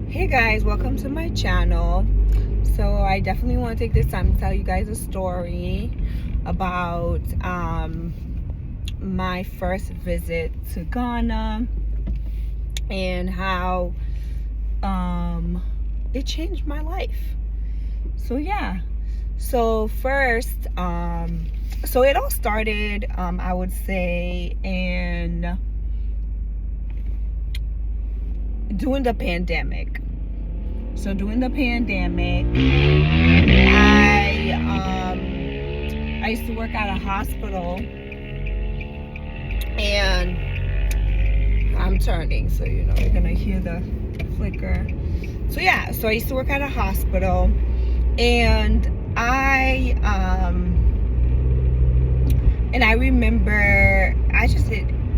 Hey guys, welcome to my channel. So I definitely want to take this time to tell you guys a story about my first visit to Ghana and how it changed my life. So yeah. So first, so it all started, I would say, in during the pandemic. So during the pandemic, I used to work at a hospital, and I'm turning, so you're gonna hear the flicker. So yeah, so I used to work at a hospital, and I remember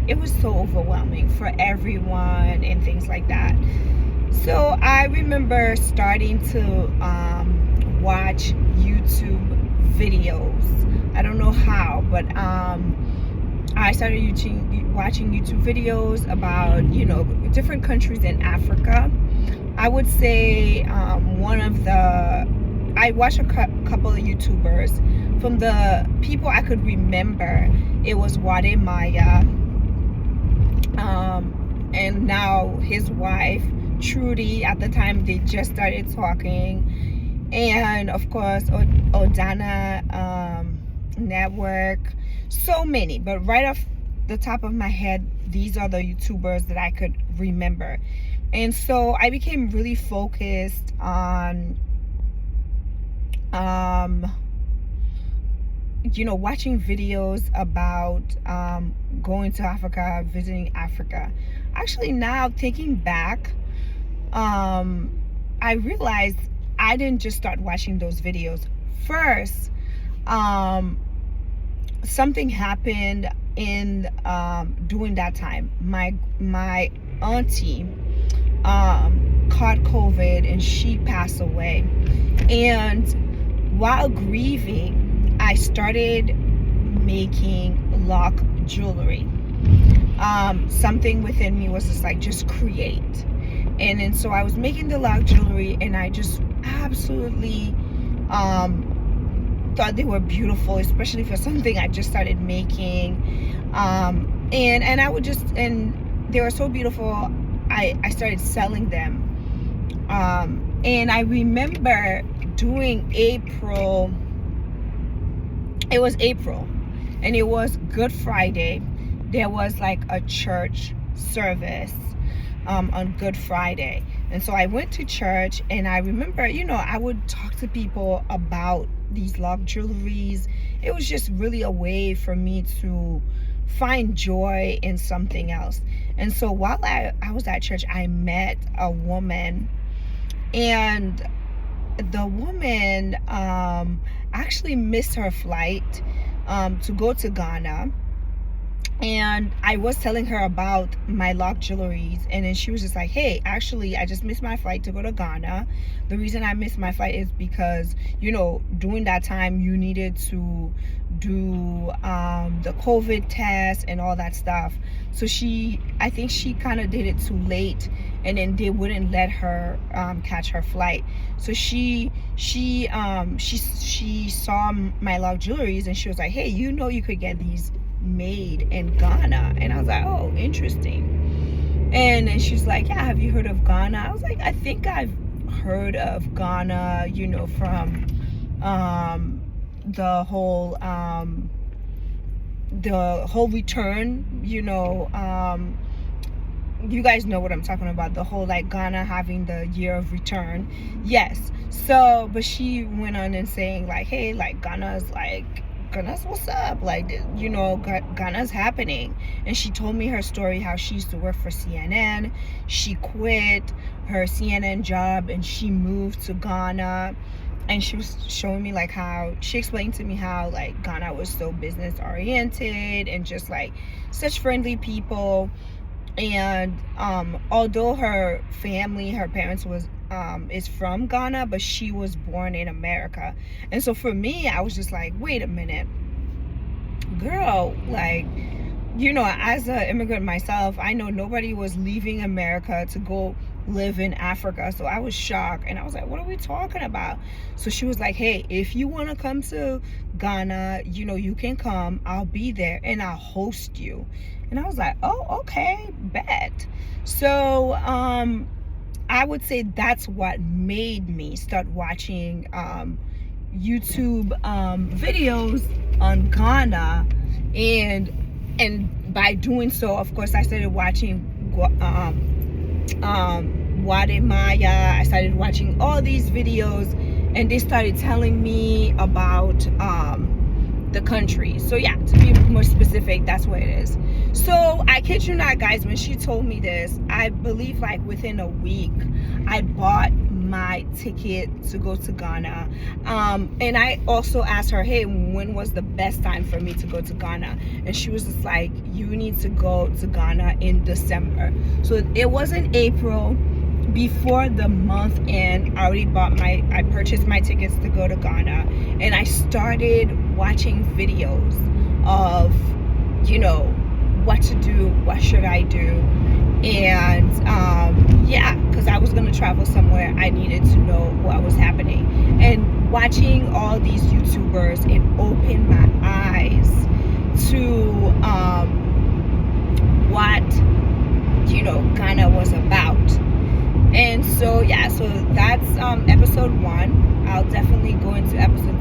it was so overwhelming for everyone and things like that. So I remember starting to watch YouTube videos. I don't know how, but I started watching YouTube videos about, different countries in Africa. I would say I watched a couple of YouTubers. From the people I could remember, it was Wade Maya, and now his wife, Trudy. At the time, they just started talking. And of course, Odana Network. So many, but right off the top of my head, these are the YouTubers that I could remember. And so I became really focused on watching videos about going to Africa, visiting Africa. Actually, now thinking back, I realized I didn't just start watching those videos. First, something happened in during that time. My auntie caught COVID and she passed away. And while grieving, I started making lock jewelry. Something within me was just create. And so I was making the lock jewelry, and I just absolutely thought they were beautiful, especially for something I just started making. And I would and they were so beautiful. I started selling them. And I remember during April, it was April, and it was Good Friday. There was like a church service on Good Friday. And so I went to church, and I remember, I would talk to people about these lock jewelries. It was just really a way for me to find joy in something else. And so while I was at church, I met a woman, and the woman actually missed her flight to go to Ghana. And I was telling her about my lock jewelries, and then she was just like, hey, actually, I just missed my flight to go to Ghana. The reason I missed my flight is because, during that time, you needed to do the COVID test and all that stuff. So I think she kind of did it too late, and then they wouldn't let her catch her flight. So she saw my lock jewelries, and she was like, hey, you could get these made in Ghana. And I was like, oh, interesting. And then she's like, yeah, have you heard of Ghana? I was like, I think I've heard of Ghana, from the whole return, you guys know what I'm talking about, the whole Ghana having the year of return. Yes. So, but she went on and saying hey, Ghana's what's up, Ghana's happening. And she told me her story, how she used to work for CNN. She quit her CNN job and she moved to Ghana, and she was showing me how she explained to me how Ghana was so business oriented and just such friendly people. And although her parents is from Ghana, but she was born in America. And so for me, I was just like, wait a minute, girl, you know, as an immigrant myself, I know nobody was leaving America to go live in Africa. So I was shocked and I was like, what are we talking about? So she was like, hey, if you want to come to Ghana, you know, you can come. I'll be there and I'll host you. And I was like, oh, okay, bet. So I would say that's what made me start watching YouTube videos on Ghana, and by doing so, of course, I started watching Guatemala. I started watching all these videos, and they started telling me about the country. So yeah, to be more specific, that's what it is. So I kid you not, guys, when she told me this, I believe like within a week I bought my ticket to go to Ghana. And I also asked her, hey, when was the best time for me to go to Ghana? And she was just like, you need to go to Ghana in December. So it was in April. Before the month end, I purchased my tickets to go to Ghana, and I started watching videos of, you know, what to do, what should I do. And yeah, because I was going to travel somewhere, I needed to know what was happening. And watching all these YouTubers, it opened my eyes to what, you know, Ghana was about. And so yeah, so that's episode 1. I'll definitely go into episode